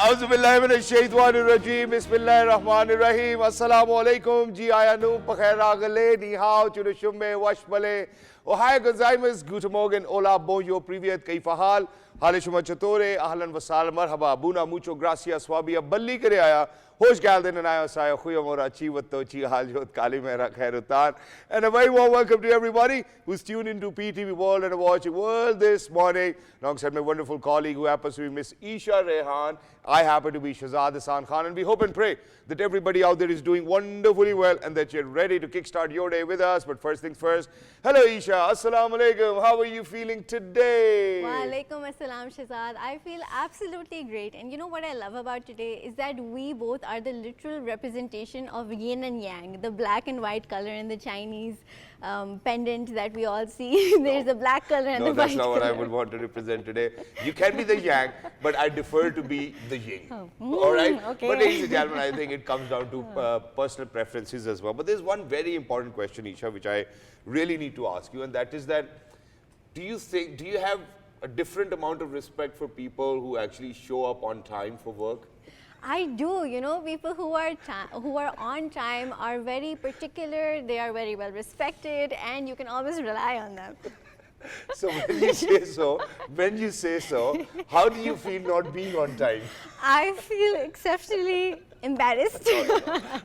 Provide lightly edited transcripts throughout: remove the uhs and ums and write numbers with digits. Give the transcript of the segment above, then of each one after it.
Auzubillahiminash-shaytanir-rajeem. Bismillahir-rahmanir-rahim. Assalamualaikum. Ji ayanu pakhairagale ni hao chunushumme washbale. Ohai gozaimus guten morgen. Hola, bonjour, privyet, kaifa hal? Halishuma chatore, ahlan wa sahlan, marhaba, buna, mucho gracias, swabia, balli kare aya. Hoş geldin and ayo saya khuyamora chiwato chi haljot kali mera khairutan. And a very warm welcome to everybody who's tuned into PTV World and watching World this morning. Alongside my wonderful colleague who happens to be Miss Eesha Rehan. I happen to be Shahzad Khan, and we hope and pray that everybody out there is doing wonderfully well and that you're ready to kickstart your day with us. But first things first, hello Eesha, assalamu alaikum. How are you feeling today? Wa alaikum assalam, Shahzad. I feel absolutely great. And you know what I love about today is that we both are the literal representation of yin and yang, the black and white color in the Chinese pendant that we all see. There's a black color and the white color. No, that's not what I would want to represent today. You can be the yang, but I defer to be the yin. All right? Okay. But ladies and gentlemen, I think it comes down to personal preferences as well. But there's one very important question, Eesha, which I really need to ask you, and that is that, do you have a different amount of respect for people who actually show up on time for work? I do. You know, people who are on time are very particular, they are very well respected, and you can always rely on them. So when you say so, how do you feel not being on time? I feel exceptionally embarrassed.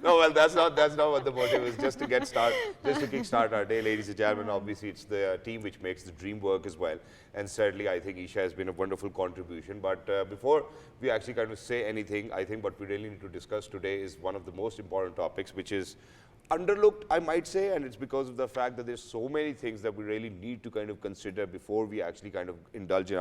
No, well, that's not what the motive is. Just to kickstart our day, ladies and gentlemen. Obviously, it's the team which makes the dream work as well. And certainly, I think Eesha has been a wonderful contribution. But before we actually kind of say anything, I think what we really need to discuss today is one of the most important topics, which is underlooked, I might say, and it's because of the fact that there's so many things that we really need to kind of consider before we actually kind of indulge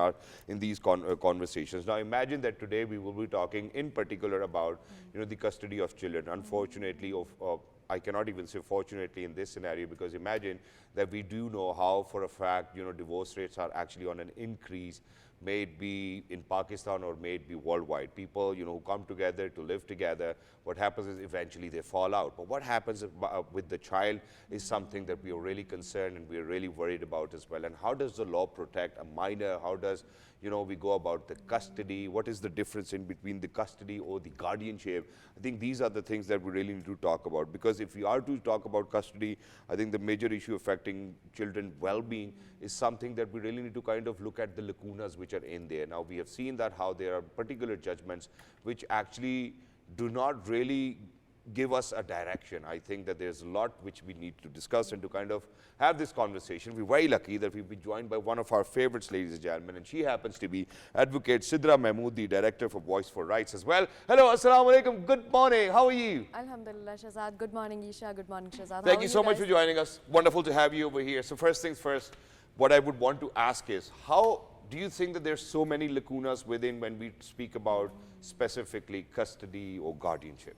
in these conversations. Now, imagine that today we will be talking in particular about, the custody of children. Unfortunately, I cannot even say fortunately in this scenario, because imagine that we do know how for a fact, divorce rates are actually on an increase, may it be in Pakistan or may it be worldwide. People, who come together to live together, what happens is eventually they fall out. But what happens with the child is something that we are really concerned and we are really worried about as well. And how does the law protect a minor? How does, we go about the custody? What is the difference in between the custody or the guardianship? I think these are the things that we really need to talk about. Because if we are to talk about custody, I think the major issue affecting children's well-being is something that we really need to kind of look at the lacunas which are in there. Now, we have seen that how there are particular judgments which actually do not really give us a direction. I think that there's a lot which we need to discuss and to kind of have this conversation. We're very lucky that we've been joined by one of our favorites, ladies and gentlemen, and she happens to be Advocate Sidra Mahmood, the Director for Voice for Rights as well. Hello, assalamu alaikum, good morning, how are you? Alhamdulillah, Shahzad. Good morning, Eesha. Good morning, Shahzad. Thank you so much for joining us. Wonderful to have you over here. So first things first, what I would want to ask is, how do you think that there's so many lacunas within when we speak about specifically custody or guardianship?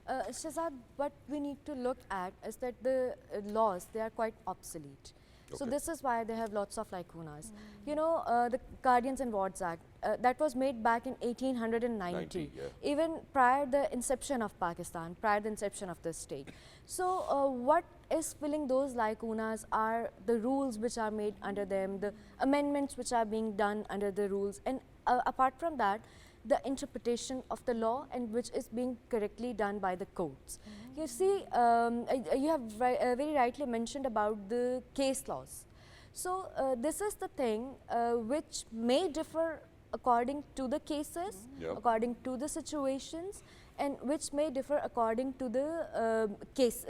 Shahzad, what we need to look at is that the laws, they are quite obsolete. Okay. So this is why they have lots of lacunas. The Guardians and Wards Act, that was made back in 1890, even prior the inception of Pakistan, prior the inception of this state. So what is filling those lacunas are the rules which are made under them, the amendments which are being done under the rules, and apart from that, the interpretation of the law and which is being correctly done by the courts. You see, you have very rightly mentioned about the case laws. So this is the thing which may differ according to the cases, according to the situations, and which may differ according to the case,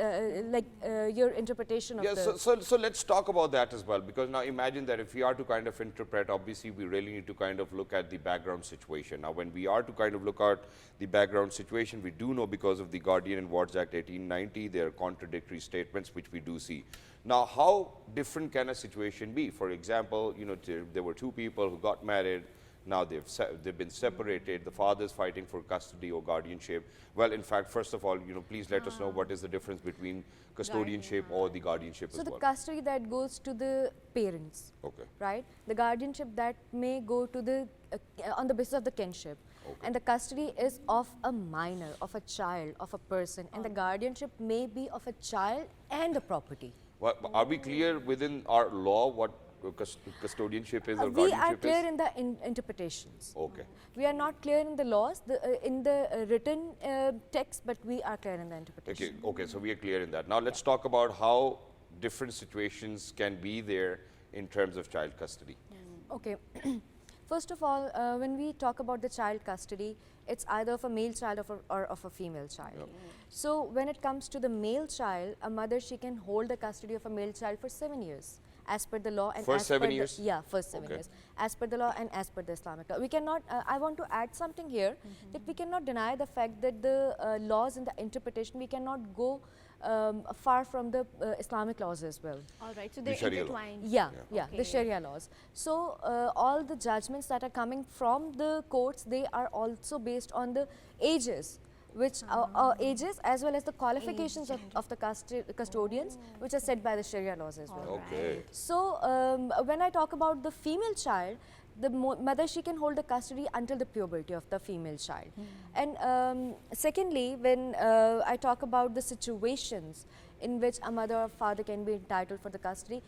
your interpretation of the... So let's talk about that as well, because now imagine that if we are to kind of interpret, obviously we really need to kind of look at the background situation. Now, when we are to kind of look at the background situation, we do know because of the Guardian and Wards Act 1890, there are contradictory statements which we do see. Now, how different can a situation be? For example, there were two people who got married. Now they've been separated. The father's fighting for custody or guardianship. Well, in fact, first of all, please let us know what is the difference between custodianship or the guardianship as well. So the custody that goes to the parents, right? The guardianship that may go to the on the basis of the kinship, and the custody is of a minor, of a child, of a person, and the guardianship may be of a child and a property. Well, are we clear within our law what custodianship is or We are guardianship clear is? in the interpretations. Okay. We are not clear in the laws, in the written text, but we are clear in the interpretation. Okay, so we are clear in that. Now let's talk about how different situations can be there in terms of child custody. Okay. First of all, when we talk about the child custody, it's either of a male child or of a female child. So when it comes to the male child, a mother, she can hold the custody of a male child for 7 years as per the law. And First as 7 per years? Yeah, first 7 Okay. years. As per the law and as per the Islamic law. We cannot, I want to add something here, that we cannot deny the fact that the laws in the interpretation, we cannot go far from the Islamic laws as well. All right, so they're Sharia law. intertwined. Yeah, the Okay. Sharia laws. So all the judgments that are coming from the courts, they are also based on the ages, which ages as well as the qualifications of the custodians, which are set by the Sharia laws as well. Okay. So when I talk about the female child, the mother, she can hold the custody until the puberty of the female child. And secondly, when I talk about the situations in which a mother or father can be entitled for the custody,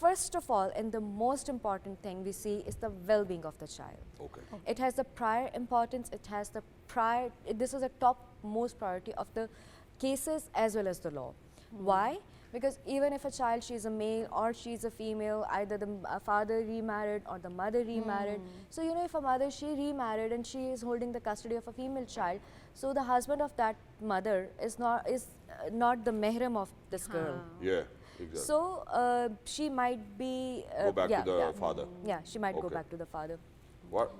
first of all, and the most important thing we see is the well-being of the child. Okay. It has the prior importance, it has the prior, this is a top most priority of the cases as well as the law. Why? Because even if a child, she's a male or she's a female, either the father remarried or the mother remarried. So, you know, if a mother, she remarried and she is holding the custody of a female child, so the husband of that mother is not the mahram of this girl. Yeah, exactly. So, she might be... Go back to the father. Yeah, she might go Okay. back to the father. What?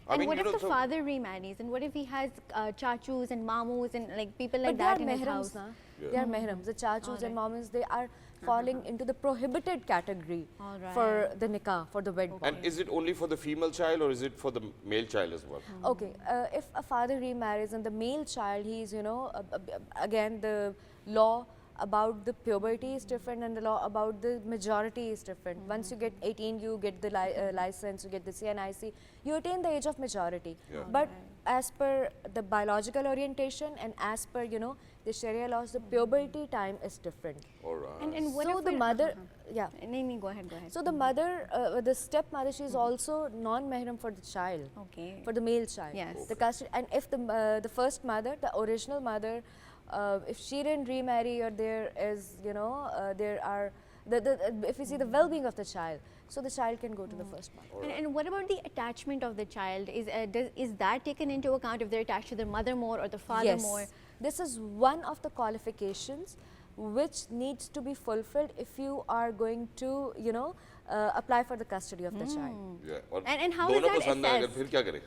And what you if know, the so- father remarries? And what if he has chachus and mamus and like people like But that they in are his house? mahrams, na? They are mahrams. The chachus and Alright. mamas, they are falling into the prohibited category for Alright. the nikah, for the wed bond. And is it only for the female child or is it for the male child as well? Okay, if a father remarries and the male child, he is, you know, again, the law about the puberty is different and the law about the majority is different. Once you get 18, you get the license, you get the CNIC, you attain the age of majority. Yeah. But as per the biological orientation and as per, you know, the Sharia laws, the puberty time is different. All right. And what So if the we're- mother, yeah. No, go ahead, go ahead. So the mother, the stepmother, she is also non-mahram for the child. Okay. For the male child. Yes. The custody, and if the first mother, the original mother, if she didn't remarry or there is, you know, there are, if you see the well-being of the child, so the child can go to the first mother. And what about the attachment of the child? Is that taken into account if they're attached to their mother more or the father Yes. more? This is one of the qualifications which needs to be fulfilled if you are going to, you know, apply for the custody of the child. Yeah. और And how is दोनों that पसंद है अगर assessed? फिर क्या करें?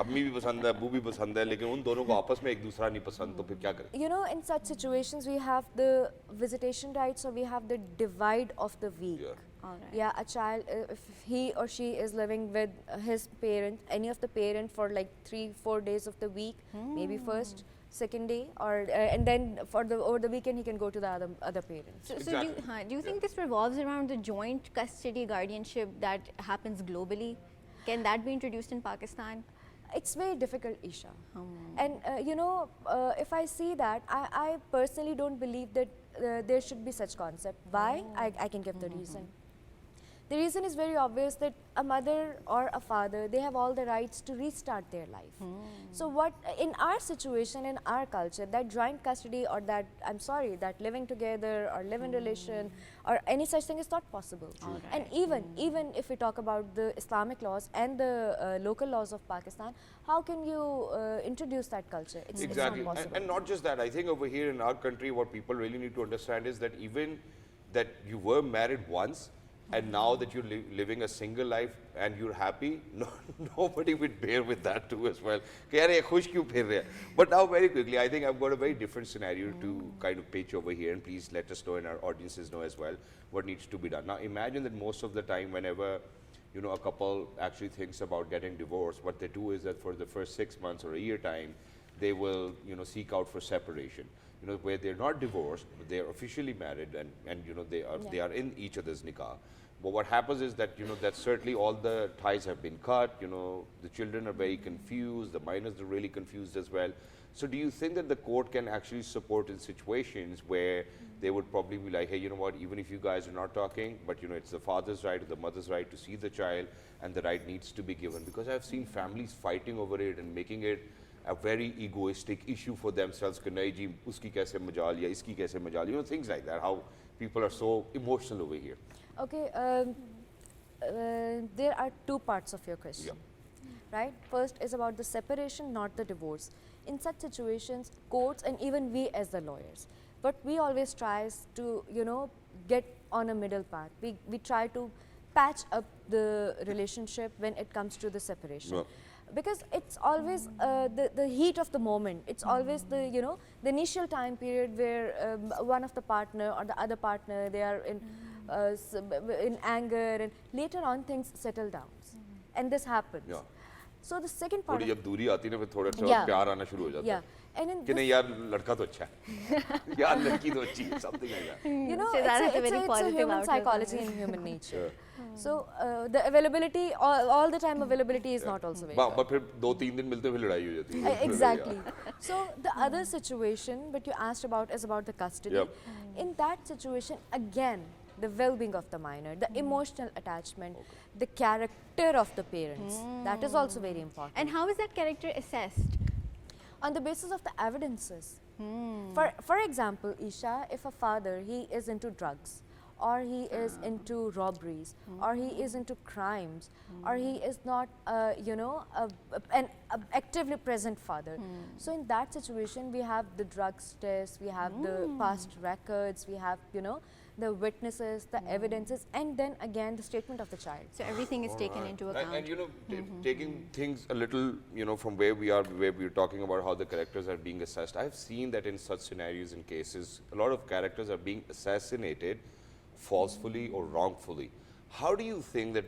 अम्मी भी पसंद है, अब्बू भी पसंद है, लेकिन उन दोनों को आपस में एक दूसरा नहीं पसंद, तो फिर क्या करें? You know, in such situations, we have the visitation rights, or we have the divide of the week. Yeah. All right. Yeah, a child, if he or she is living with his parent, any of the parent for like 3-4 days of the week, maybe first, second day, or and then for the over the weekend he can go to the other parents. So, Exactly. do you think this revolves around the joint custody guardianship that happens globally? Can that be introduced in Pakistan? It's very difficult, Eesha. And you know, if I see that, I personally don't believe that there should be such concept. Why? I can give the reason. The reason is very obvious, that a mother or a father, they have all the rights to restart their life. So what, in our situation, in our culture, that joint custody or that, I'm sorry, that living together or live-in relation or any such thing is not possible. And even if we talk about the Islamic laws and the local laws of Pakistan, how can you introduce that culture? It's Exactly. not possible. And not just that, I think over here in our country, what people really need to understand is that even that you were married once, and now that you're living a single life and you're happy, nobody would bear with that too as well. कि यार ये खुश क्यों फिर रहे हैं? But now very quickly, I think I've got a very different scenario to kind of pitch over here, and please let us know and our audiences know as well what needs to be done. Now imagine that most of the time whenever you know a couple actually thinks about getting divorced, what they do is that for the first 6 months or a year time, they will seek out for separation. Where they're not divorced, but they are officially married and they are in each other's nikah. But what happens is that, that certainly all the ties have been cut, the children are very confused, the minors are really confused as well. So do you think that the court can actually support in situations where they would probably be like, hey, you know what, even if you guys are not talking, but it's the father's right or the mother's right to see the child, and the right needs to be given? Because I've seen families fighting over it and making it a very egoistic issue for themselves. Ki nahi ji, uski kaise majal ya iski kaise majal, things like that, how people are so emotional over here. Okay, there are two parts of your question, right? First is about the separation, not the divorce. In such situations, courts and even we as the lawyers, but we always tries to, get on a middle path. We try to patch up the relationship when it comes to the separation. Because it's always the heat of the moment. It's always the, the initial time period where one of the partner or the other partner, they are in anger, and later on things settle down. And this happens. So the second part. जब दूरी आती है ना फिर थोड़ा सा प्यार आना शुरू हो जाता है. And in कि नहीं यार लड़का तो अच्छा है, यार लड़की तो अच्छी है, something like that. It's a human psychology and human nature. So the availability, all the time availability is not also very good. but फिर 2-3 दिन मिलते फिर लड़ाई हो जाती है. Exactly. So the other situation that you asked about is about the custody. In that situation, again, the well-being of the minor, the emotional attachment, the character of the parents, that is also very important. And how is that character assessed? On the basis of the evidences. For example, Eesha, if a father, he is into drugs, or he is into robberies, or he is into crimes, or he is not, an actively present father. So in that situation, we have the drugs test, we have the past records, we have, the witnesses, the evidences, and then again the statement of the child. So everything is taken into account. And taking things a little, from where we're talking about how the characters are being assessed. I've seen that in such scenarios and cases, a lot of characters are being assassinated falsely or wrongfully. How do you think that,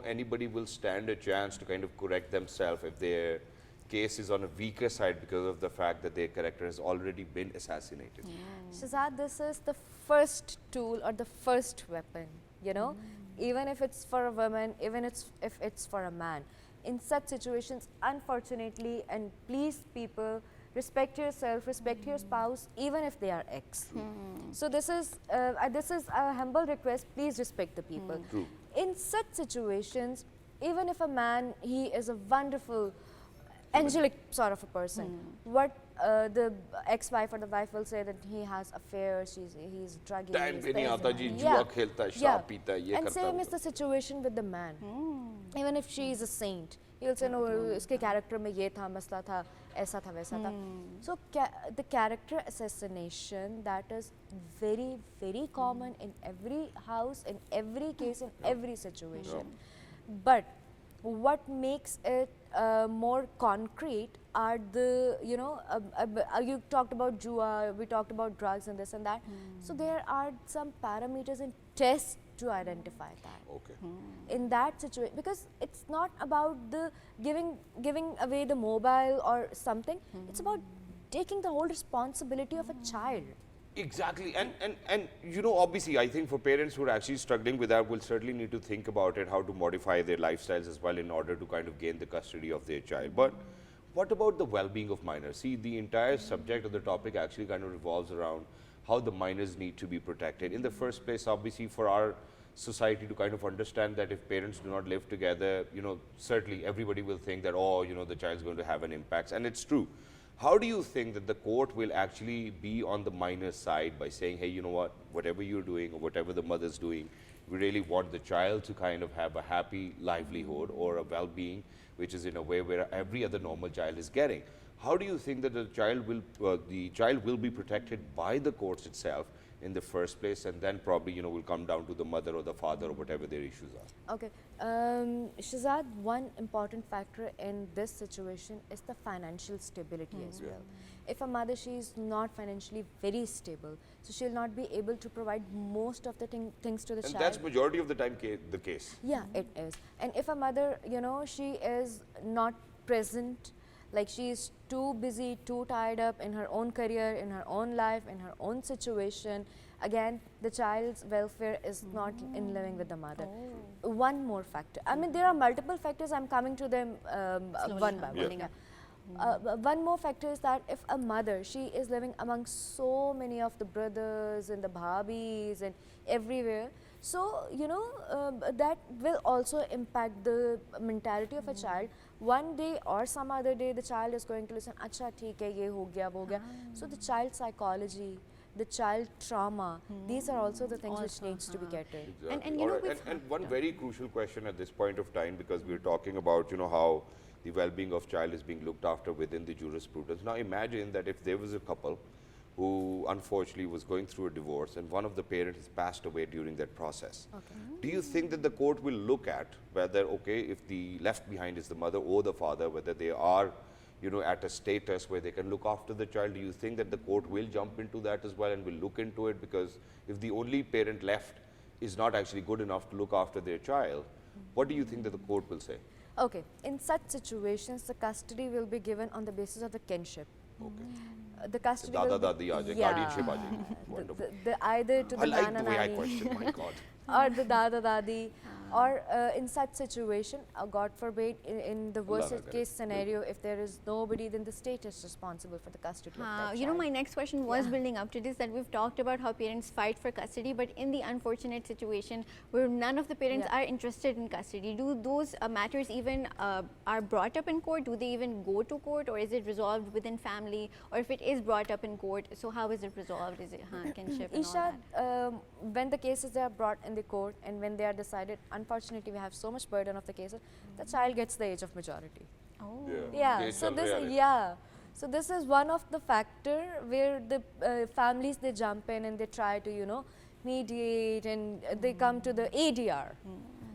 anybody will stand a chance to kind of correct themselves if their case is on a weaker side because of the fact that their character has already been assassinated? Shahzad, this is the first tool or the first weapon, even if it's for a woman, even if it's for a man. In such situations, unfortunately, and please people, respect yourself, respect your spouse, even if they are ex. So this is a humble request, please respect the people. True. In such situations, even if a man, he is a wonderful, angelic sort of a person, what the ex-wife or the wife will say that he has affairs, he's drugging, Time pe nahi aata ji, jua khelta hai, shraab peeta hai, ye and karta same hai. is the situation with the man. Even if she is a saint, he will say, no, iske character mein ye tha, masla tha, aisa tha, waisa tha. So the character assassination, that is very, very common in every house, in every case, in every situation. But what makes it more concrete are the, you talked about jua, we talked about drugs and this and that. So there are some parameters and tests to identify that. Okay. In that situation, because it's not about the giving away the mobile or something, it's about taking the whole responsibility of a child. Exactly, and obviously, I think for parents who are actually struggling with that will certainly need to think about it, how to modify their lifestyles as well in order to kind of gain the custody of their child. But what about the well-being of minors? See, the entire subject of the topic actually kind of revolves around how the minors need to be protected. In the first place, obviously, for our society to kind of understand that if parents do not live together, certainly everybody will think that, oh, the child's going to have an impact, and it's true. How do you think that the court will actually be on the minor's side by saying, hey, you know what, whatever you're doing or whatever the mother's doing, we really want the child to kind of have a happy livelihood or a well-being, which is in a way where every other normal child is getting. How do you think that the child will be protected by the courts itself in the first place, and then probably will come down to the mother or the father or whatever their issues are? Okay, Shahzad, one important factor in this situation is the financial stability as well. If a mother, she is not financially very stable, so she will not be able to provide most of the things to the child. And that's majority of the time the case. Yeah, it is. And if a mother, she is not present, like she is too busy, too tied up in her own career, in her own life, in her own situation, Again, the child's welfare is not in living with the mother. One more factor. I mean, there are multiple factors. I'm coming to them one by one. Yeah. One more factor is that if a mother, she is living among so many of the brothers and the bhabis and everywhere, so that will also impact the mentality of a child. One day or some other day, the child is going to listen, acha theek hai, ye ho gaya, wo gaya. So the child psychology, the child trauma, these are also the things which needs to be catered. Exactly. And you know, and one very crucial question at this point of time, because we're talking about how the well-being of child is being looked after within the jurisprudence. Now imagine that if there was a couple who unfortunately was going through a divorce and one of the parents has passed away during that process. Do you think that the court will look at whether, okay, if the left behind is the mother or the father, whether they are at a status where they can look after the child? Do you think that the court will jump into that as well and will look into it? Because if the only parent left is not actually good enough to look after their child, what do you think that the court will say? Okay, in such situations, the custody will be given on the basis of the kinship. Okay. The custody Dada will be, dadi aa jaye, guardianship aa jaye. Wonderful. either to I the like nana the way I nani question, my God. or the dada dadi, or in such situation, God forbid, in the worst Allah na case kare. scenario, if there is nobody, then the state is responsible for the custody of that You know, child. my next question was building up to this, that we've talked about how parents fight for custody, but in the unfortunate situation where none of the parents are interested in custody, do those matters even are brought up in court? Do they even go to court, or is it resolved within family? Or if it is brought up in court, so how is it resolved? Is it kinship and all Eesha, that? when the cases are brought in the court and when they are decided, unfortunately, we have so much burden of the cases, the child gets the age of majority. Oh. Yeah, Ye so chal this, raha hai. yeah, so this is one of the factor where the families, they jump in and they try to mediate, and they come to the ADR.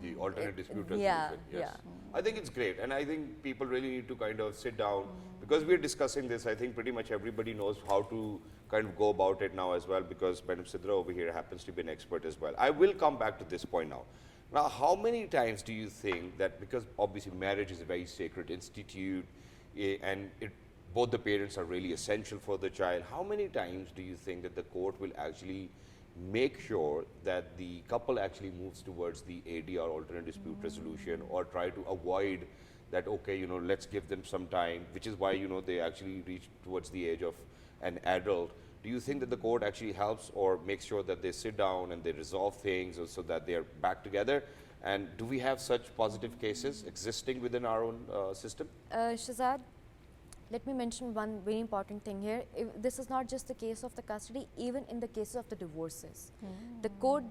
The alternate dispute resolution. Yeah, Yes. yeah. I think it's great, and I think people really need to kind of sit down, because we're discussing this. I think pretty much everybody knows how to kind of go about it now as well, because Madam Sidra over here happens to be an expert as well. I will come back to this point now. Now, how many times do you think that, because obviously marriage is a very sacred institute, and both the parents are really essential for the child, how many times do you think that the court will actually make sure that the couple actually moves towards the ADR, alternate dispute resolution, or try to avoid that, okay, let's give them some time, which is why, they actually reach towards the age of an adult. Do you think that the court actually helps or makes sure that they sit down and they resolve things so that they are back together? And do we have such positive cases existing within our own system? Shahzad, let me mention one very important thing here. This is not just the case of the custody, even in the cases of the divorces. The court,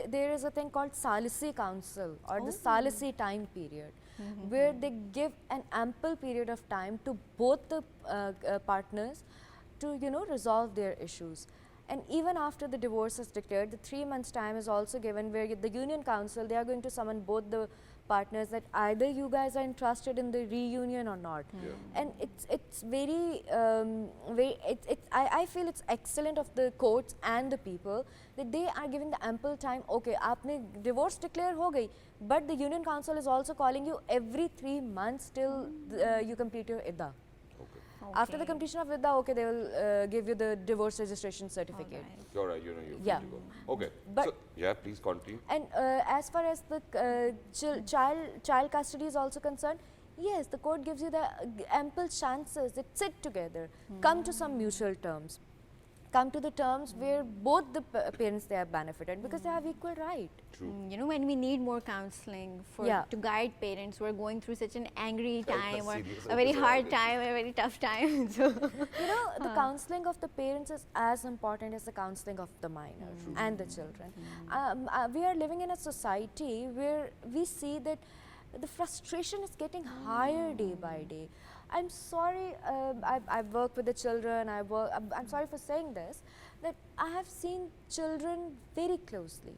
there is a thing called Salisi Council, or the Salisi time period, where they give an ample period of time to both the partners to resolve their issues. And even after the divorce is declared, the 3 months time is also given, where the union council, they are going to summon both the partners, that either you guys are interested in the reunion or not. And it's very I feel it's excellent of the courts and the people that they are giving the ample time. Okay, aapne divorce declare ho gayi, but the union council is also calling you every 3 months till you complete your idda. After the completion of idda, okay, they will give you the divorce registration certificate. You're right, you're free Yeah. to go. Okay, But- so, yeah, please continue. And as far as the child custody is also concerned, yes, the court gives you the ample chances that sit together, come to some mutual terms, come to the terms where both the parents, they are benefited, because they have equal right. True. When we need more counseling to guide parents who are going through such an angry time, or serious a very episode hard already. time, a very tough time. So The counseling of the parents is as important as the counseling of the minor and the children. We are living in a society where we see that the frustration is getting higher day by day. I'm sorry, I work with the children, I'm sorry for saying this, that I have seen children very closely.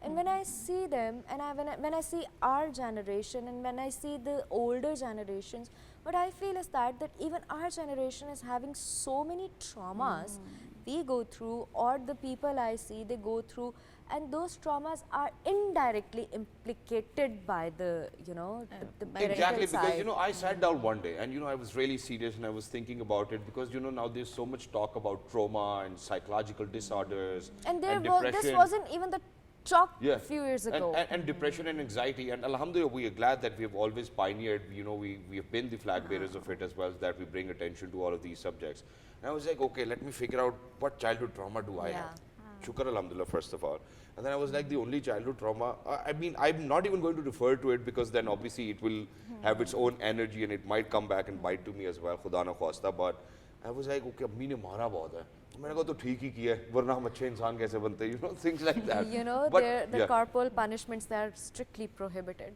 And when I see them, and when I see our generation, and when I see the older generations, what I feel is that even our generation is having so many traumas we go through or the people I see they go through, and those traumas are indirectly implicated by the, you know, the parental Exactly, because side. you know, I sat down one day and you know, I was really serious and I was thinking about it, because you know, now there's so much talk about trauma and psychological disorders And and this depression. wasn't even the talk Yeah. a few years ago. And depression and anxiety, and alhamdulillah, we are glad that we have always pioneered, you know, we have been the flag bearers of it as well, that we bring attention to all of these subjects. And I was like, okay, let me figure out what childhood trauma do I have. Shukr alhamdulillah, first of all. And then I was like, the only childhood trauma, I mean, I'm not even going to refer to it, because then obviously it will have its own energy and it might come back and bite to me as well, khuda na khwasta. But I was like, okay, अम्मी ने मारा बहुत है, तो मैंने कहा तो ठीक ही किया है, वरना हम अच्छे इंसान कैसे बनते, you know, things like that. You know, But, the yeah. corporal punishments, they are strictly prohibited.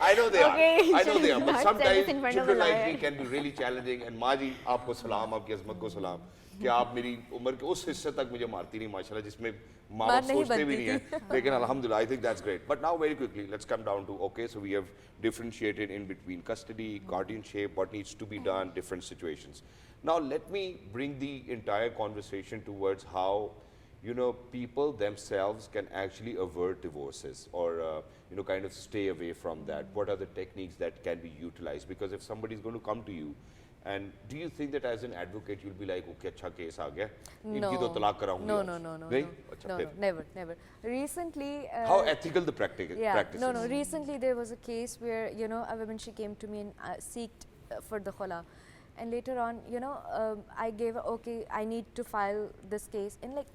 I know they Okay, are. I know they are. But not say this in sometimes front of a children like lawyer. me can be really challenging. And माँ जी आपको सलाम, आपकी अज़मत को सलाम कि आप मेरी उम्र के उस हिस्से तक मुझे मारती नहीं माशाल्लाह, जिसमें माँ बाप नहीं सोचते भी बनती नहीं है. लेकिन alhamdulillah, I think that's great. But now very quickly, let's come down to, okay, so we have differentiated in between custody, guardianship, what needs to be done, different situations. Now let me bring the entire conversation towards how, you know, people themselves can actually avert divorces, or you know, kind of stay away from that. What are the techniques that can be utilized? Because if somebody is going to come to you, and do you think that as an advocate you'll be like, okay, अच्छा case आ गया, इनकी तो तलाक कराऊंगी No, आज. no, no, no, नहीं? no, अच्छा, no, फिर? never, never. Recently, How ethical the practice is. no, recently there was a case where, you know, a woman, she came to me and seeked for the khula, and later on, you know, I gave her, okay, I need to file this case, and like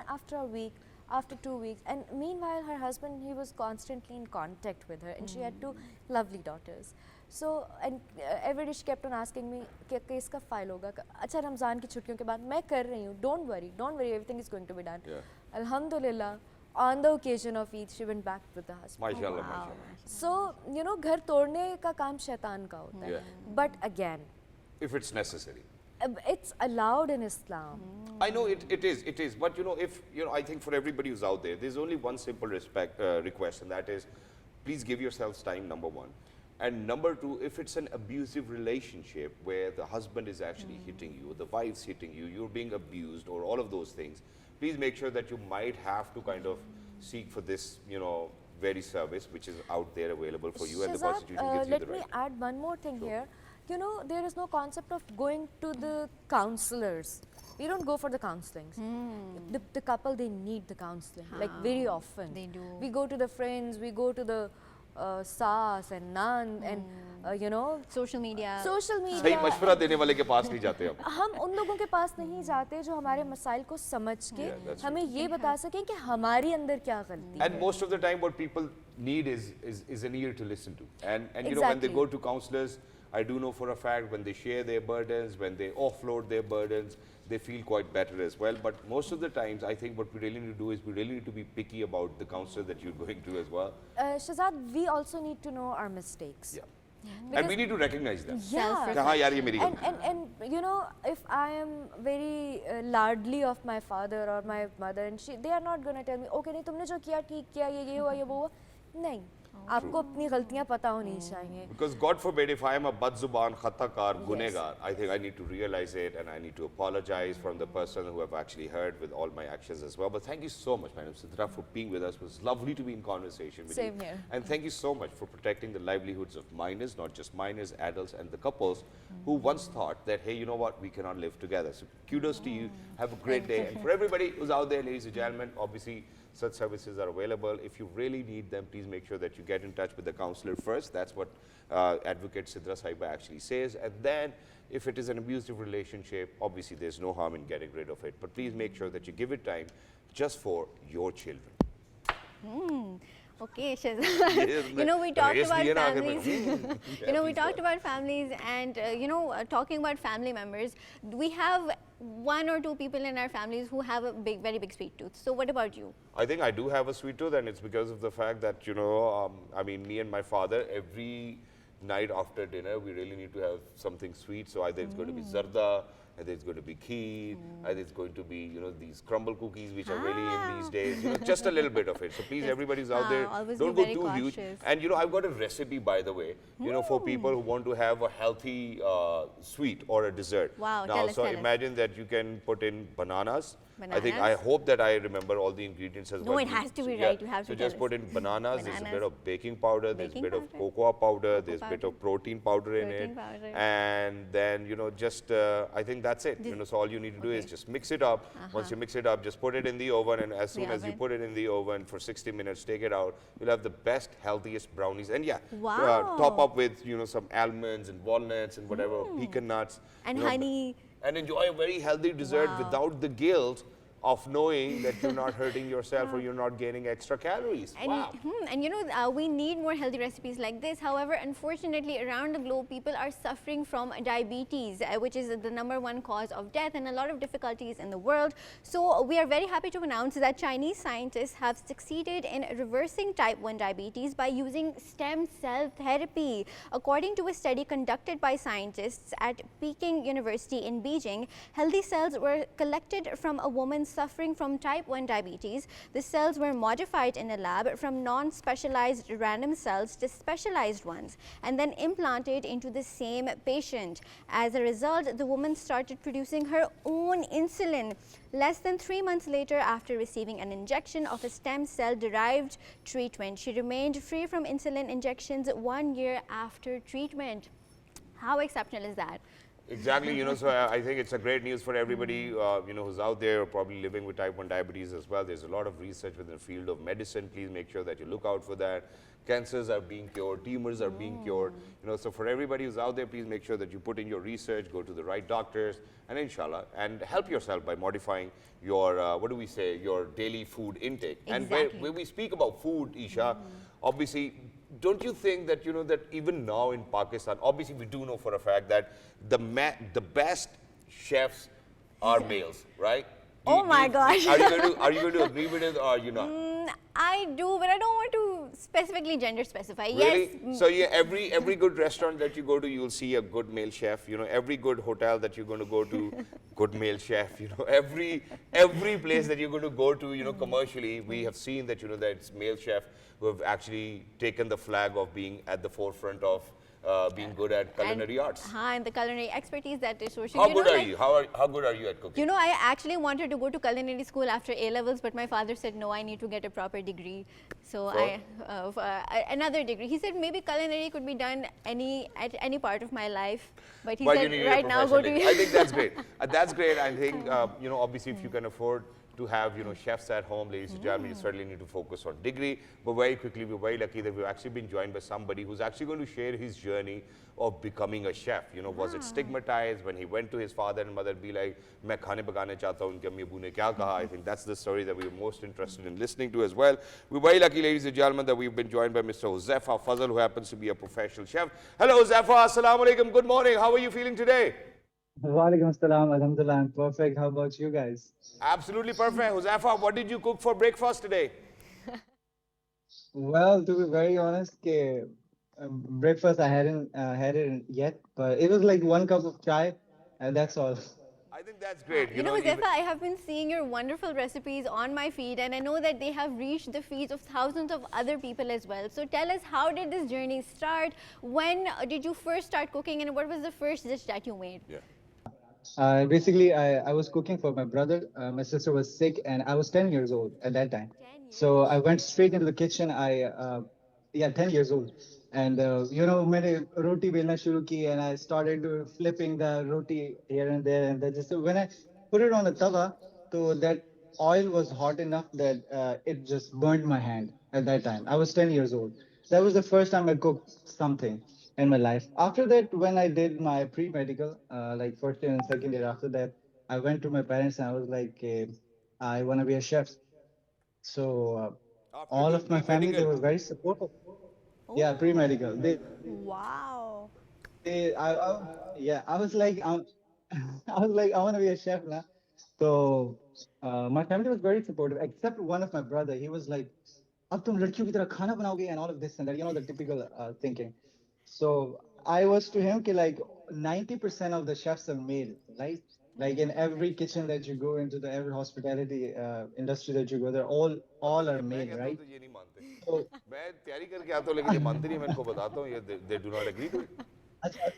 after a week, after 2 weeks, and meanwhile her husband, he was constantly in contact with her, and she had 2 lovely daughters. So, and every day she kept on asking me, क्या case कब file होगा? अच्छा रमज़ान की छुट्टियों के बाद मैं कर रही हूँ. Don't worry, everything is going to be done. Yeah. Alhamdulillah, on the occasion of Eid, she went back with the husband. माशाल्लाह, Wow. माशाल्लाह. So, you know, घर तोड़ने का काम शैतान का होता है. Yeah. But again, If it's necessary. it's allowed in Islam. I know it is. But you know, if, you know, I think for everybody who's out there, there's only one simple request, and that is, please give yourselves time, number one. And number two, if it's an abusive relationship where the husband is actually hitting you, the wife's hitting you, you're being abused, or all of those things, please make sure that you might have to kind of seek for this, you know, very service which is out there available for you, and the Shahzad, Constitution gives you let the me right. add one more thing Sure. here. You know, there is no concept of going to the counselors. We don't go for the counselings. The couple, they need the counseling, like very often. They do. We go to the friends, we go to the saas and nan, and you know, Social media. social सही media. मशवरा देने वाले के पास नहीं जाते हम. हम उन लोगों के पास नहीं जाते जो हमारे मसाइल को समझ के Yeah, that's हमें ये बता सकें कि हमारे अंदर क्या गलती है. And most of the time, what people need is an ear to listen to. And you know, when they Exactly. go to counselors, I do know for a fact when they share their burdens, when they offload their burdens, they feel quite better as well. But most of the times, I think what we really need to do is we really need to be picky about the counselor that you're going to as well. Shahzad, we also need to know our mistakes. Yeah. And we need to recognize them. Yeah. कि हाँ यार ये मेरी And, गलती है. and you know, if I am very lardly of my father or my mother, and they are not going to tell me, okay, नहीं तुमने जो किया ठीक किया, ये हुआ, ये वो हुआ. नहीं, आपको अपनी गलतियाँ पता होनी चाहिए. Because God forbid, if I am a badzuban, khatakar, gunegar, I think I need to realize it, and I need to apologize from the person who have actually heard with all my actions as well. But thank you so much, Madam Sidra, for being with us. It was lovely to be in conversation with you. Same here. And thank you so much for protecting the livelihoods of minors, not just minors, adults, and the couples who once thought that, hey, you know what, we cannot live together. So kudos to you. Have a great day. And for everybody who's out there, ladies and gentlemen, obviously, such services are available. If you really need them, please make sure that you get in touch with the counselor first. That's what Advocate Sidra Sahiba actually says. And then, if it is an abusive relationship, obviously there's no harm in getting rid of it. But please make sure that you give it time just for your children. Okay, Shahzad. You know, we talked Raise about diye na agar families. mein. You know, we please talked go about families, and you know, talking about family members, we have 1 or 2 people in our families who have a very big sweet tooth. So what about you? I think I do have a sweet tooth, and it's because of the fact that, you know, I mean, me and my father, every night after dinner, we really need to have something sweet. So either it's going to be zarda, Either it's going to be kheer, either it's going to be, these crumble cookies, which are really in these days, just a little bit of it. So please, everybody who's out there, always don't be go very too huge. cautious. And, I've got a recipe, by the way, for people who want to have a healthy sweet or a dessert. Wow, now, tell us, so tell us. imagine that you can put in bananas. I Bananas? hope that I remember all the ingredients as well. No, it has to be right. You have so to tell just put us. in bananas, there's a Bananas. bit of baking powder, there's a Baking bit of powder. cocoa powder, Cocoa there's a bit powder. of protein powder in Protein it. powder. And then, just, I think that's it. So all you need to do is just mix it up. Once you mix it up, just put it in the oven. And as soon as you oven. put it in the oven for 60 minutes, take it out. You'll have the best, healthiest brownies. And yeah, Wow. top up with, some almonds and walnuts and whatever, pecan nuts. And you know, honey. and enjoy a very healthy dessert Wow. without the guilt of knowing that you're not hurting yourself or you're not gaining extra calories. And, Wow. we need more healthy recipes like this. However, unfortunately, around the globe, people are suffering from diabetes, which is the #1 cause of death and a lot of difficulties in the world. So we are very happy to announce that Chinese scientists have succeeded in reversing type 1 diabetes by using stem cell therapy. According to a study conducted by scientists at Peking University in Beijing, healthy cells were collected from a woman suffering from type 1 diabetes. The cells were modified in a lab from non-specialized random cells to specialized ones and then implanted into the same patient. As a result, the woman started producing her own insulin. Less than 3 months later, after receiving an injection of a stem cell derived treatment, she remained free from insulin injections 1 year after treatment. How exceptional is that? Exactly, so I think it's a great news for everybody, who's out there probably living with type 1 diabetes as well. There's a lot of research within the field of medicine. Please make sure that you look out for that. Cancers are being cured, tumors are being cured. So for everybody who's out there, please make sure that you put in your research, go to the right doctors, and inshallah, and help yourself by modifying your, your daily food intake. And Exactly. when we speak about food, Eesha, obviously, don't you think that, that even now in Pakistan, obviously we do know for a fact that the best chefs are males, right? Oh my gosh. Are you going to agree with it or are you not? I do, but I don't want to specifically gender specify. Really? Yes. So yeah, every good restaurant that you go to, you'll see a good male chef. Every good hotel that you're going to go to, good male chef. Every place that you're going to go to, commercially, we have seen that that it's male chef who have actually taken the flag of being at the forefront of being good at culinary arts. And the culinary expertise that is so. How good are you? How good are you at cooking? I actually wanted to go to culinary school after A-levels, but my father said, no, I need to get a proper degree. So another degree. He said maybe culinary could be done at any part of my life. But he said, right now, go to... I think that's great. That's great. I think, obviously, if you can afford to have, chefs at home, ladies and gentlemen, you certainly need to focus on degree. But very quickly, we're very lucky that we've actually been joined by somebody who's actually going to share his journey of becoming a chef. Was it stigmatized when he went to his father and mother, be like, "Main khane pakane chahta hu, unki ammi abbu ne kya kaha?" I think that's the story that we're most interested in listening to as well. We're very lucky, ladies and gentlemen, that we've been joined by Mr. Huzaifa Fazal, who happens to be a professional chef. Hello, Huzaifa. Assalamu alaikum. Good morning. How are you feeling today? Walaikum assalam, alhamdulillah, I'm perfect. How about you guys? Absolutely perfect. Huzaifa, what did you cook for breakfast today? Well, to be very honest, breakfast I hadn't had it yet, but it was like 1 cup of chai, and that's all. I think that's great. Huzaifa, I have been seeing your wonderful recipes on my feed, and I know that they have reached the feeds of thousands of other people as well. So tell us, how did this journey start? When did you first start cooking, and what was the first dish that you made? Yeah. Basically, I was cooking for my brother. My sister was sick, and I was 10 years old at that time. 10 years. So I went straight into the kitchen. 10 years old. And, मैंने roti बेलना शुरू की, and I started flipping the roti here and there. And that just, when I put it on the tawa, so that oil was hot enough that it just burned my hand at that time. I was 10 years old. That was the first time I cooked something in my life. After that, when I did my pre-medical, like first year and second year after that, I went to my parents and I was like, I want to be a chef. So all of my family, they were very supportive. Yeah, pre-medical. Wow. I was like, I was like, I want to be a chef now. So my family was very supportive, except one of my brother. He was like, "Ab tum ladkiyon ki tarah khana banaoge," and all of this and that, the typical thinking. So I was to him, like 90% of the chefs are male, right? Like in every kitchen that you go into, the every hospitality industry that you go, they're all पता are नहीं है, मैं male, कहता हूँ right? तो ये नहीं मानते। So, मैं तैयारी करके आता हूँ लेकिन ये मानते नहीं, मैं इनको बताता हूँ ये they do not agree to it. अच्छा,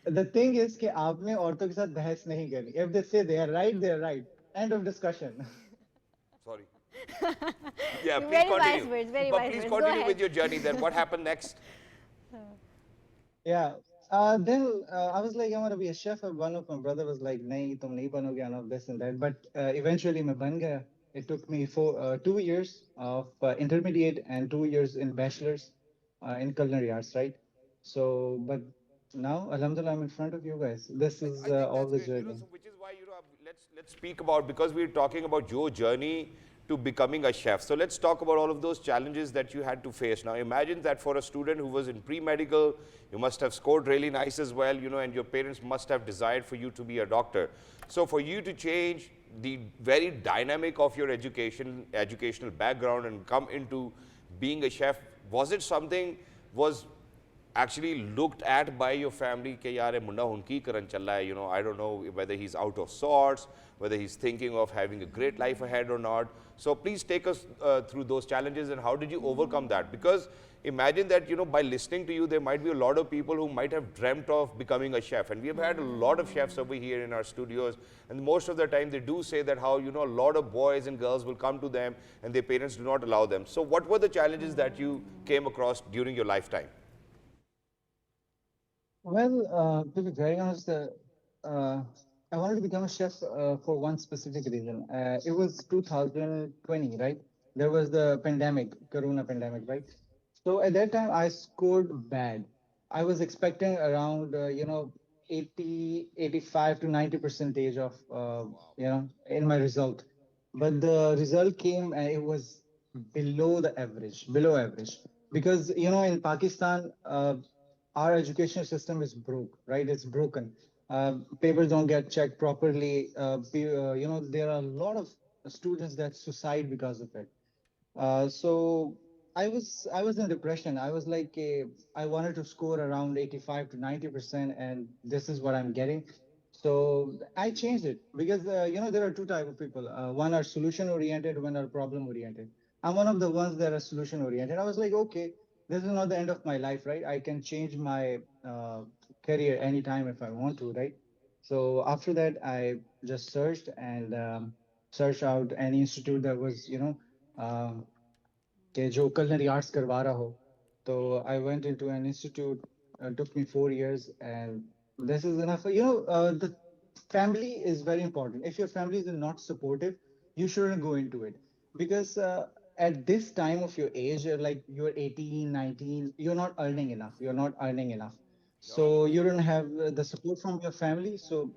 the thing is कि आपने औरतों के साथ बहस नहीं करनी. If they say they are right, they are right. End of discussion. Sorry. Yeah, please Very wise continue. words, very But wise please words. Go continue ahead. with your journey then. What happened next? Yeah. Then I was like, I want to be a chef. And one of my brother was like, nahi, tum nahi banoge, and all this and that. But eventually, मैं बन गया. It took me 2 years of intermediate and 2 years in bachelor's in culinary arts, right? So, but now, alhamdulillah, I'm in front of you guys. This is I think all that's the great. journey. So which is why let's speak about, because we're talking about your journey to becoming a chef. So let's talk about all of those challenges that you had to face. Now imagine that for a student who was in pre-medical, you must have scored really nice as well, and your parents must have desired for you to be a doctor. So for you to change the very dynamic of your educational background and come into being a chef, was it something was actually looked at by your family कि यार ये मुंडा हुनकी करन चल रहा है, I don't know whether he's out of sorts, whether he's thinking of having a great life ahead or not. So please take us through those challenges and how did you overcome that? Because imagine that, by listening to you, there might be a lot of people who might have dreamt of becoming a chef. And we have had a lot of chefs over here in our studios. And most of the time they do say that how, a lot of boys and girls will come to them and their parents do not allow them. So what were the challenges that you came across during your lifetime? Well, to be very honest, uh, I wanted to become a chef for one specific reason. It was 2020, right? There was the pandemic, Corona pandemic, right? So at that time, I scored bad. I was expecting around, 80, 85 to 90 percentage of, in my result. But the result came and it was below average. Because, in Pakistan, our education system is broke, right? It's broken. Papers don't get checked properly. There are a lot of students that suicide because of it. So I was in depression. I was like, I wanted to score around 85 to 90%, and this is what I'm getting. So I changed it because there are two type of people. One are solution oriented, one are problem oriented. I'm one of the ones that are solution oriented. I was like, okay, this is not the end of my life, right? I can change my career anytime if I want to, right? So after that, I just searched and searched out any institute that was, um, कि जो culinary arts करवा रहा हो. So I went into an institute. Took me 4 years, and this is enough. The family is very important. If your family is not supportive, you shouldn't go into it because at this time of your age, you're 18, 19, you're not earning enough. You're not earning enough. So you don't have the support from your family. So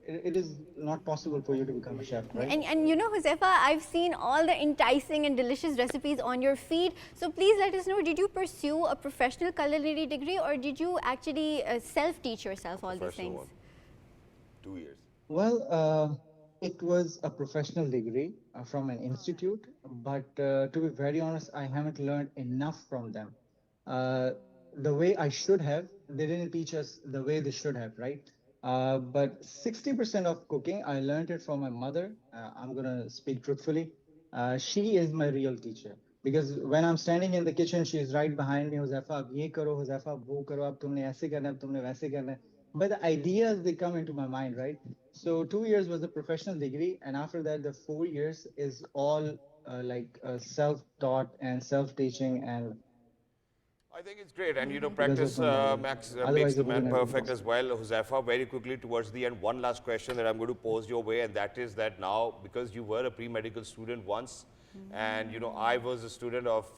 it is not possible for you to become a chef, right? And Huzaifa, I've seen all the enticing and delicious recipes on your feed. So please let us know, did you pursue a professional culinary degree or did you actually self-teach yourself all these Professional things? one. 2 years. Well, it was a professional degree from an institute, but to be very honest, I haven't learned enough from them. Uh, the way I should have, they didn't teach us the way they should have, right? But 60% of cooking, I learned it from my mother. I'm gonna speak truthfully. She is my real teacher because when I'm standing in the kitchen, she's right behind me. Huzaifa, ab ye karo, Huzaifa, ab wo karo, ab tumne aise karna, ab tumne waise karna. But the ideas they come into my mind, right? So 2 years was a professional degree, and after that, the 4 years is all self-taught and self-teaching, and I think it's great, and because of practice my mother. makes Otherwise, the it man wouldn't have been perfect as possible. well. Huzaifa, very quickly towards the end, one last question that I'm going to pose your way, and that is that now, because you were a pre-medical student once, and I was a student of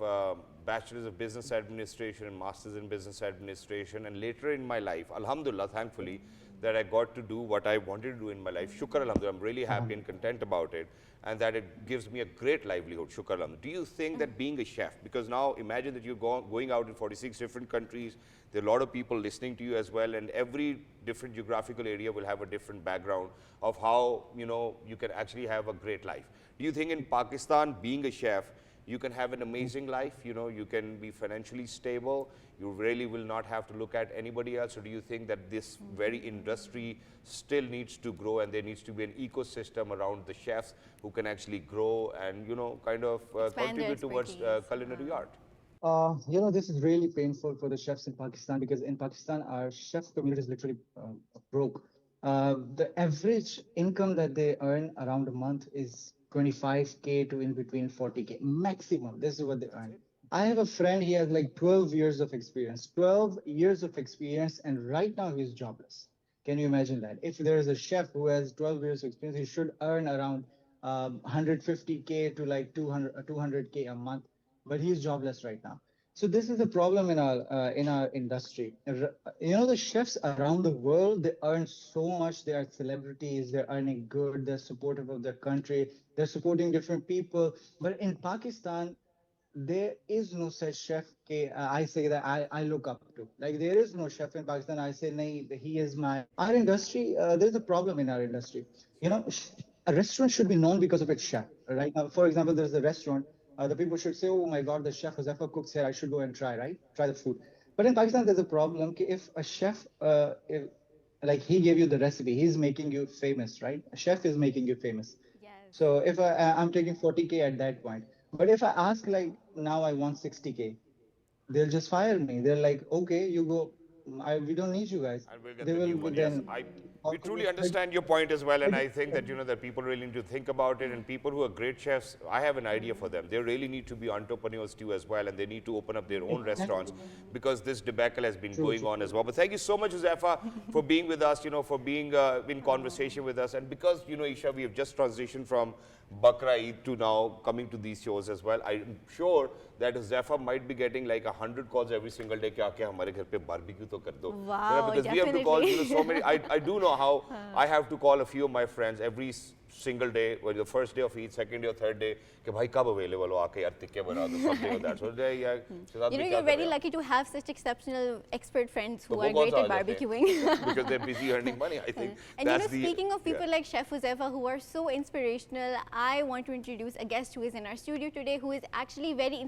Bachelor's of Business Administration and Masters in Business Administration, and later in my life, Alhamdulillah, thankfully, that I got to do what I wanted to do in my life. Shukr Alhamdulillah, I'm really happy and content about it, and that it gives me a great livelihood. Shukr Alhamdulillah. Do you think that being a chef, because now imagine that you're going out in 46 different countries, there are a lot of people listening to you as well, and every different geographical area will have a different background of how you can actually have a great life. Do you think in Pakistan, being a chef, you can have an amazing life, you know, you can be financially stable, you really will not have to look at anybody else? Or do you think that this very industry still needs to grow and there needs to be an ecosystem around the chefs who can actually grow and, you know, kind of Expand their contribute towards expertise. culinary art? You know, this is really painful for the chefs in Pakistan because in Pakistan, our chef community is literally broke. The average income that they earn around a month is 25K to in between 40K maximum. This is what they earn. I have a friend, he has like 12 years of experience, 12 years of experience, and right now he's jobless. Can you imagine that? If there is a chef who has 12 years of experience, he should earn around 150K to like 200K a month, but he's jobless right now. So this is a problem in our industry. You know, the chefs around the world, they earn so much. They are celebrities. They're earning good. They're supportive of their country. They're supporting different people. But in Pakistan, there is no such chef I say that I look up to. Like there is no chef in Pakistan. I say, nahi, he is my. Our industry, there's a problem in our industry. You know, a restaurant should be known because of its chef. Right now, for example, there's a restaurant. The people should say, oh my God, the chef Huzaifa cooks here. I should go and try, right? Try the food. But in Pakistan, there's a problem. If a chef, like he gave you the recipe, he's making you famous, right? A chef is making you famous. Yes. So if I'm taking 40K at that point, but if I ask like now I want 60K, they'll just fire me. They're like, okay, you go. We don't need you guys. And we'll get They the new will one. Yes, then. we truly understand your point as well, and I think that, you know, that people really need to think about it, and people who are great chefs, I have an idea for them. They really need to be entrepreneurs too as well, and they need to open up their own restaurants because this debacle has been going on as well. But thank you so much, Huzaifa, for being with us, you know, for being in conversation with us, and because, you know, Eesha, we have just transitioned from Bakra Eid to now coming to these shows as well. I'm sure that Huzaifa might be getting like 100 calls every single day. Ke aake hamare ghar pe barbecue to kar do. Wow, Because we have to call, you know, so many. I do know how I have to call a few of my friends every single day, whether the first day of Eid, second day or third day, कि भाई कब available हो आके यार टिक्के बना दो something like that. So yeah, You know, you're very lucky to have such exceptional expert friends who are great at barbecuing. because they're busy earning money. I think And that's you know, speaking of people like Chef Huzaifa who are so inspirational, I want to introduce a guest who is in our studio today who is actually very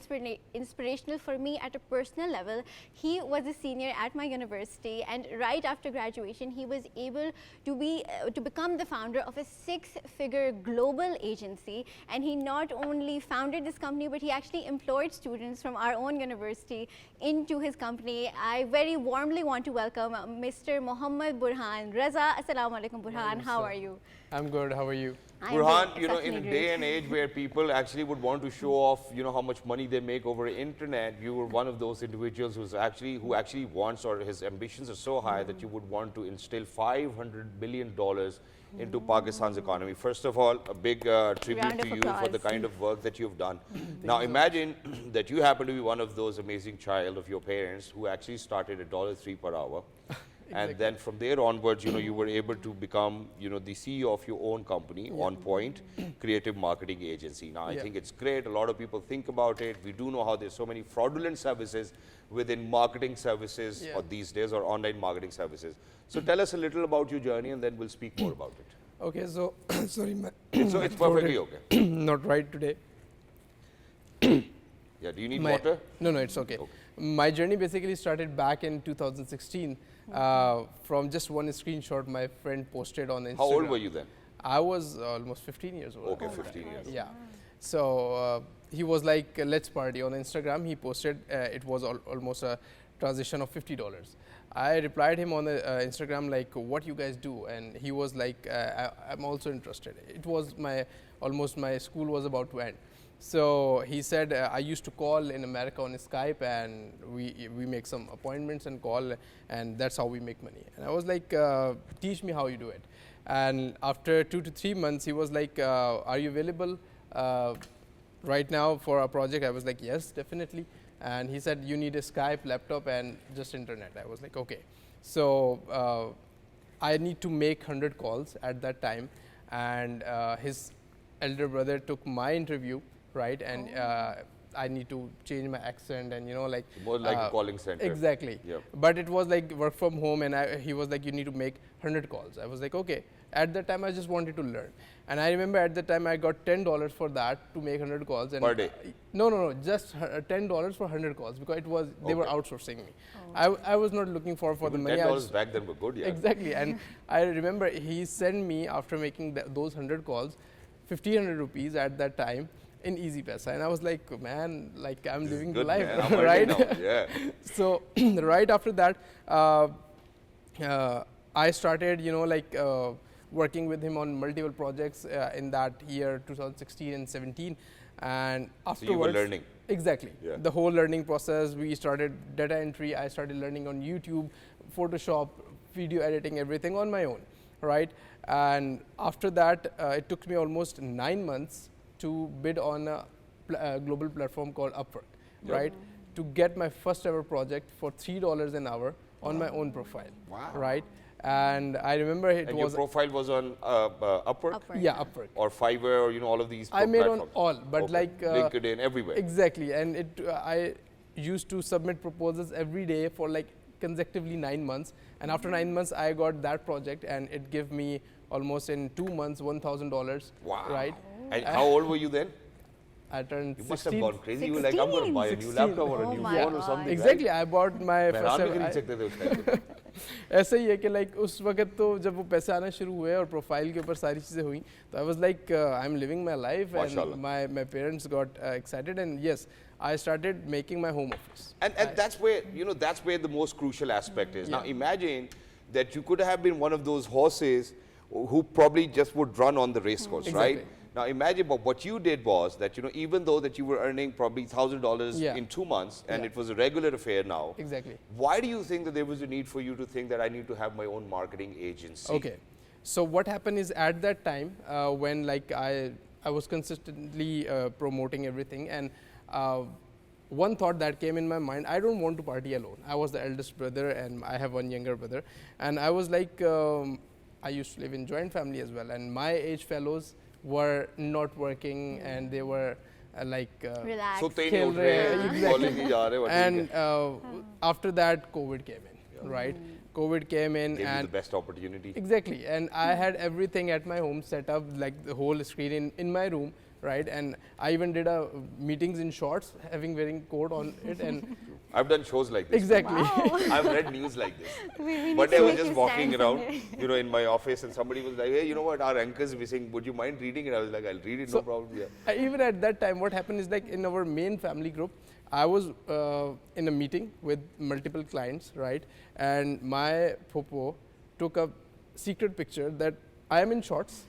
inspirational for me at a personal level. He was a senior at my university, and right after graduation, he was able to become the founder of a 6-figure global agency, and he not only founded this company, but he actually employed students from our own university into his company. I very warmly want to welcome Mr. Muhammad Burhan. Raza, assalamu alaikum Burhan, how are you? I'm good, how are you? Burhan, you know, in a day and age where people actually would want to show off, you know, how much money they make over internet, you were one of those individuals who actually wants, or his ambitions are so high that you would want to instill $500 billion into Pakistan's economy. First of all, a big tribute to you for the kind of work that you've done. Now imagine that you happen to be one of those amazing child of your parents who actually started at $3 per hour. And then from there onwards, you know, you were able to become, you know, the CEO of your own company, On Point Creative Marketing Agency. Now, I think it's great. A lot of people think about it. We do know how there's so many fraudulent services within marketing services or these days, or online marketing services. So tell us a little about your journey, and then we'll speak more about it. Okay, so, sorry, So it's perfectly okay. Not right today. Yeah, do you need water? No, it's okay. My journey basically started back in 2016 from just one screenshot my friend posted on Instagram. How old were you then? I was almost 15 years old. Okay, 15 years. Yeah. So he was like, let's party on Instagram. He posted, it was almost a transition of $50. I replied him on the Instagram like, what you guys do? And he was like, I'm also interested. It was almost my school was about to end. So he said, I used to call in America on Skype, and we make some appointments and call, and that's how we make money. And I was like, teach me how you do it. And after 2 to 3 months, he was like, are you available right now for a project? I was like, yes, definitely. And he said, you need a Skype, laptop, and just internet. I was like, okay. So I need to make 100 calls at that time, and his elder brother took my interview, right? And I need to change my accent and like More like a calling center. Exactly. Yep. But it was like work from home, and he was like, you need to make 100 calls. I was like, okay. At that time, I just wanted to learn, and I remember at the time I got $10 for that to make 100 calls. And Per day? No, just $10 for 100 calls, because it was they were outsourcing me. I was not looking for the money. $10 back then were good, yeah. Exactly, and I remember he sent me, after making those 100 calls, 1,500 rupees at that time in Easy Paisa, and I was like, man, like I'm living the Good, life, man. I'm right? earning now, yeah. So right after that, I started, working with him on multiple projects in that year, 2016 and 17, and afterwards. So you were learning. Exactly. Yeah. The whole learning process. We started data entry. I started learning on YouTube, Photoshop, video editing, everything on my own, right? And after that, it took me almost 9 months to bid on a global platform called Upwork, right? To get my first ever project for $3 an hour on my own profile, right? And I remember it And was your profile was on Upwork? yeah, Upwork. Or Fiverr, or all of these I made on platforms? all, but Okay. like LinkedIn, everywhere. exactly, and I used to submit proposals every day for like consecutively 9 months, and after 9 months I got that project, and it gave me almost in 2 months $1,000. Wow. Right. And how old were you then? I turned You must have 16. gone crazy. You were like, I'm going to buy a new laptop or a Oh new my phone or God. something. Exactly, I bought my Right? first मैदान में ever. खरीद सकते थे उस time पे। ऐसे ही है कि लाइक उस वक्त तो जब वो पैसे आना शुरू हुए और प्रोफाइल के ऊपर सारी चीज़ें हुई, तो I was like I am living my life, and Mashallah. my parents got excited, and yes, I started making my home office. And that's where, that's where the most crucial aspect is. Now imagine that you could have been one of those horses who probably just would run on the race course, right? Exactly. Now imagine, but what you did was that, even though that you were earning probably $1,000 Yeah. in 2 months, and Yeah. it was a regular affair now. Exactly. Why do you think that there was a need for you to think that I need to have my own marketing agency? Okay, so what happened is at that time when like I was consistently promoting everything, and one thought that came in my mind, I don't want to party alone. I was the eldest brother, and I have one younger brother, and I was like, I used to live in joint family as well, and my age fellows were not working, and they were Relax. So they नहीं उठ रहे हैं, Exactly. college नहीं जा रहे, but ठीक and है. after that COVID came in, right? COVID came in, Gave you the and best opportunity. exactly, and I had everything at my home set up, like the whole screen in my room, right? And I even did meetings in shorts, wearing coat on it, and I've done shows like this. exactly. I've read news like this. We need But to I was make just you walking stand around, someday. in my office, and somebody was like, hey, you know what, our anchor's missing. Would you mind reading it? I was like, I'll read it, no So- problem. Yeah. Even at that time, what happened is like in our main family group, I was in a meeting with multiple clients, right? And my popo took a secret picture that I am in shorts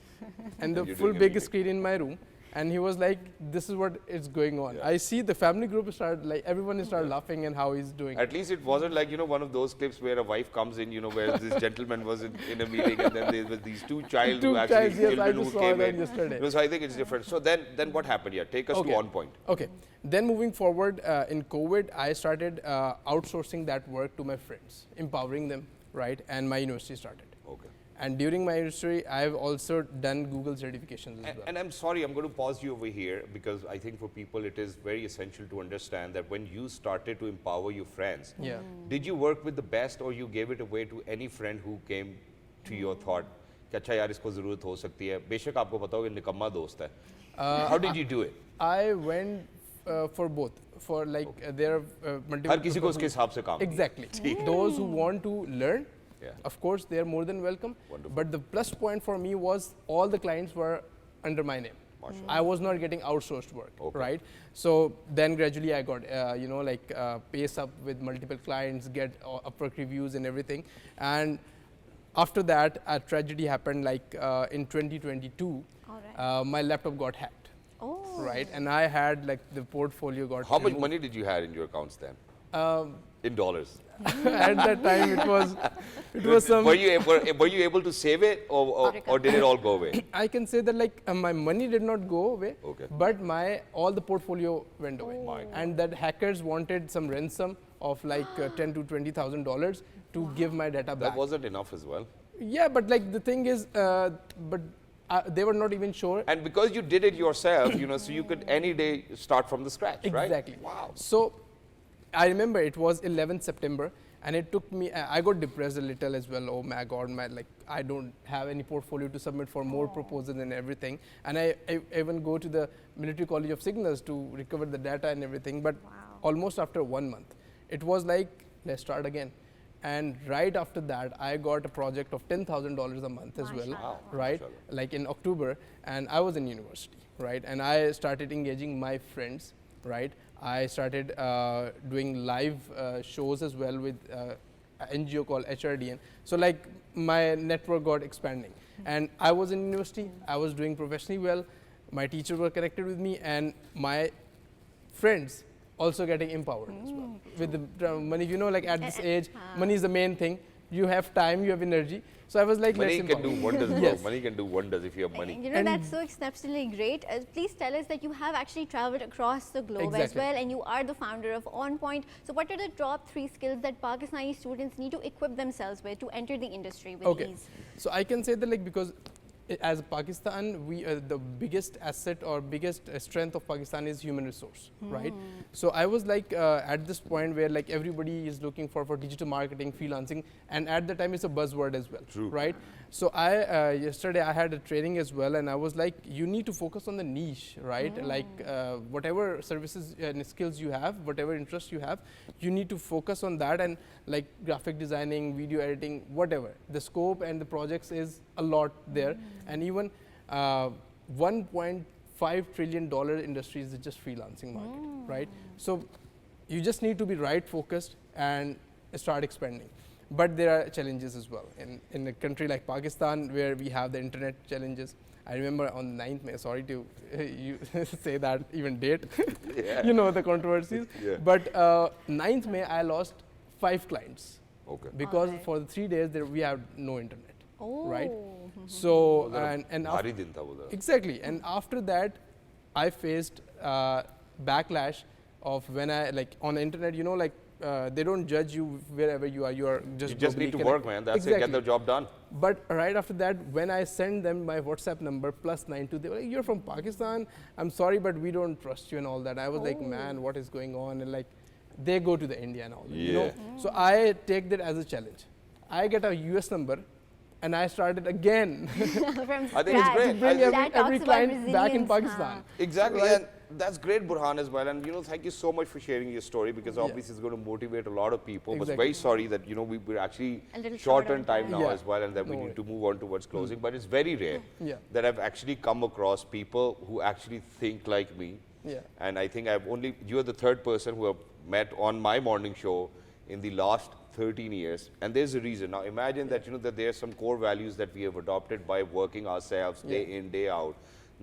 and the You're full doing a big meeting. screen in my room. And he was like, this is what is going on. Yeah. I see the family group started, like everyone started laughing and how he's doing. At least it wasn't like, one of those clips where a wife comes in, where this gentleman was in a meeting, and then there were these two child Two who actually, childs, yes, I children just who saw came that in. yesterday. So I think it's different. So then what happened? Yeah, take us to Okay. on point. Okay. Then moving forward, in COVID, I started outsourcing that work to my friends, empowering them, right? And my university started. Okay. And during my university, I've also done Google certifications as well. And I'm sorry, I'm going to pause you over here, because I think for people it is very essential to understand that when you started to empower your friends, Yeah. did you work with the best, or you gave it away to any friend who came to your thought कि अच्छा यार इसको ज़रूरत हो सकती है, बेशक आपको पता हो कि निकम्मा दोस्त है. How did you do it? I went for both. For like there are multiple. हर किसी को उसके हिसाब से काम. Exactly. Those who want to learn, Yeah. of course, they are more than welcome. Wonderful. But the plus point for me was all the clients were under my name. I was not getting outsourced work, Okay. right? So then gradually I got, pace up with multiple clients, get Upwork reviews and everything. And after that, a tragedy happened like in 2022. All right. My laptop got hacked, Oh. right? And I had like the portfolio got How much removed. money did you have in your accounts then? In dollars? At that time it was some. Were you able to save it, or did it all go away? I can say that like my money did not go away, Okay. but all the portfolio went away, My God. and that hackers wanted some ransom of like $10,000 to $20,000 to give my data That back. wasn't enough as well. Yeah, but like the thing is, but they were not even sure. And because you did it yourself, so you could any day start from the scratch, right? Exactly. Wow. So I remember it was 11th September, and it took me, I got depressed a little as well. Oh my God, I don't have any portfolio to submit for more proposals and everything. And I even go to the Military College of Signals to recover the data and everything. But almost after 1 month, it was like, let's start again. And right after that, I got a project of $10,000 a month as well, Wow. right? Like in October, and I was in university, right? And I started engaging my friends, right? I started doing live shows as well with an NGO called HRDN. So like my network got expanding. And I was in university, I was doing professionally well, my teachers were connected with me, and my friends also getting empowered as well with the money. Like at this age, money is the main thing. You have time, you have energy. So I was like, Money let's can do empower. wonders, bro. Yes. Money can do wonders if you have money. That's so exceptionally great. Please tell us that you have actually traveled across the globe as Exactly. well, and you are the founder of On Point. So what are the top 3 skills that Pakistani students need to equip themselves with to enter the industry with ease? So I can say that because as Pakistan, we the biggest asset or biggest strength of Pakistan is human resource, right? So I was at this point where everybody is looking for digital marketing, freelancing, and at the time it's a buzzword as well, True. right? So I yesterday I had a training as well, and I was like, you need to focus on the niche, right? Whatever services and skills you have, whatever interest you have, you need to focus on that, and graphic designing, video editing, whatever. The scope and the projects is a lot there, and even $1.5 trillion industry is just freelancing market, right? So you just need to be right focused and start expanding. But there are challenges as well in a country like Pakistan, where we have the internet challenges. I remember on 9th May, sorry to you say that even date, Yeah. the controversies. Yeah. But 9th May, I lost 5 clients Okay. because Alright. for the 3 days there we have no internet, right? Oh. So and Bhari din tha wo da. exactly, and after that, I faced backlash of when I on the internet, they don't judge you wherever you are. You are just You just need to globally work, connected. man. That's it. Exactly. Get the job done. But right after that, when I sent them my WhatsApp number +92, they were like, "You're from Pakistan. I'm sorry, but we don't trust you," and all that. I was like, "Man, what is going on?" And they go to the India and all that, Yeah. So I take that as a challenge. I get a US number, and I started again. From I think it's scratch. great. Bring I- every That talks about client back in resilience, Pakistan. Exactly, Right. and that's great, Burhan, as well. And thank you so much for sharing your story, because obviously it's going to motivate a lot of people. But Exactly. very sorry that we're actually A little short short on on time time. now Yeah. as well, and that we No need worry. to move on towards closing. But it's very rare Yeah. that I've actually come across people who actually think like me. Yeah. And I think you're the 3rd person who have met on my morning show in the last 13 years, and there's a reason. Now imagine that that there are some core values that we have adopted by working ourselves day in, day out.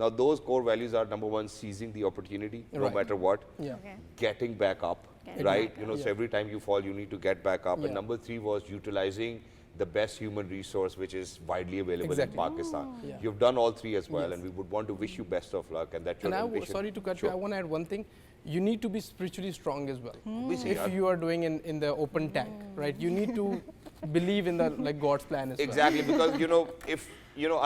Now those core values are, number 1, seizing the opportunity, no Right. matter what, Yeah. Okay. getting back up, Getting right? back So every time you fall, you need to get back up. Yeah. And number 3 was utilizing the best human resource which is widely available Exactly. in Pakistan. Yeah. You've done all 3 as well, and we would want to wish you best of luck, and that your And ambition. sorry to cut Sure. you, I want to add one thing. You need to be spiritually strong as well. Obviously, If you are doing in the open tank, right? You need to believe in the God's plan as well. Exactly, because if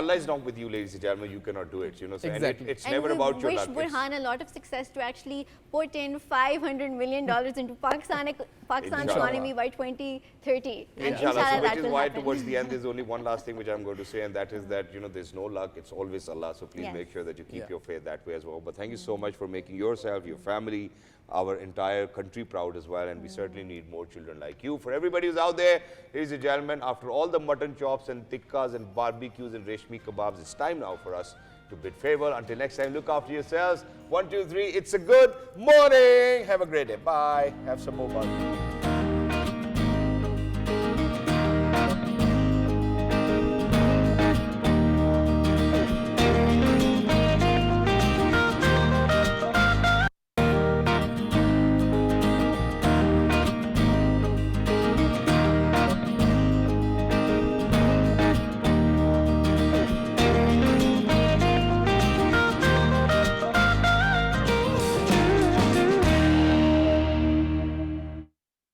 Allah is not with you, ladies and gentlemen, you cannot do it. So and Exactly. it's And never we about your wish luck. It's- Burhan a lot of success to actually put in $500 million into Pakistan's Inshallah. economy by 2030. And Inshallah. So that which is will why happen. towards the end, there's only one last thing which I'm going to say, and that is that there's no luck. It's always Allah. So please Yes. make sure that you keep Yeah. your faith that way as well. But thank you so much for making yourself, your family, our entire country proud as well. And we certainly need more children like you. For everybody who's out there, ladies and gentlemen, after all the mutton chops and tikkas and barbecues and reshmi kebabs, it's time now for us to bid farewell. Until next time, look after yourselves. 1, 2, 3. It's a good morning. Have a great day. Bye. Have some more barbecue.